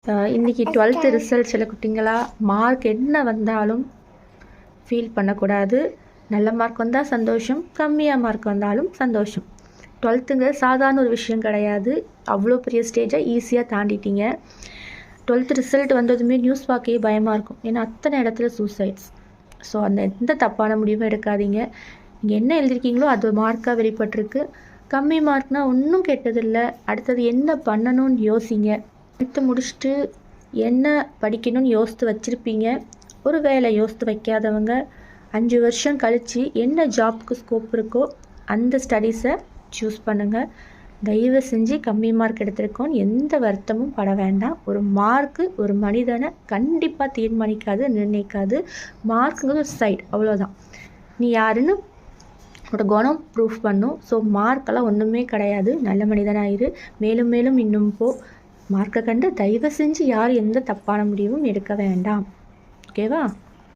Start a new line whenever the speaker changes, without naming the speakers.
இன்றைக்கி 12th result சில குட்டிங்களா மார்க் என்ன வந்தாலும் ஃபீல் பண்ணக்கூடாது. நல்ல மார்க் வந்தால் சந்தோஷம், கம்மியாக மார்க் வந்தாலும் சந்தோஷம். 12th சாதாரண ஒரு விஷயம் கிடையாது. அவ்வளோ பெரிய ஸ்டேஜை ஈஸியாக தாண்டிட்டீங்க. 12th ரிசல்ட் வந்ததுமே நியூஸ் பார்க்கவே பயமாக இருக்கும். ஏன்னா அத்தனை இடத்துல சூசைட்ஸ். ஸோ அந்த எந்த தப்பான முடிவும் எடுக்காதீங்க. நீங்கள் என்ன எழுதிருக்கீங்களோ அது மார்க்காக வெளிப்பட்டிருக்கு. கம்மி மார்க்னால் ஒன்றும் கெட்டதில்லை. அடுத்தது என்ன பண்ணணும்னு யோசிங்க. எடுத்து முடிச்சுட்டு என்ன படிக்கணும்னு யோசித்து வச்சுருப்பீங்க. ஒரு வேலை யோசித்து வைக்காதவங்க 5 வருஷம் கழித்து என்ன ஜாப்க்கு ஸ்கோப் இருக்கோ அந்த ஸ்டடீஸை சூஸ் பண்ணுங்கள். தயவு செஞ்சு கம்மி மார்க் எடுத்திருக்கோன்னு எந்த வருத்தமும் பட வேண்டாம். ஒரு மார்க்கு ஒரு மனிதனை கண்டிப்பாக தீர்மானிக்காது, நிர்ணயிக்காது. மார்க்குங்கிறது ஒரு சைடு, அவ்வளோதான். நீ யாருன்னு உன்னோட குணம் ப்ரூஃப் பண்ணும். ஸோ மார்க்கெல்லாம் ஒன்றுமே கிடையாது. நல்ல மனிதனாயிரு. மேலும் மேலும் இன்னும் மார்க்கை கண்டு தயவு செஞ்சு யார் எந்த தப்பான முடிவும் எடுக்க வேண்டாம். ஓகேவா?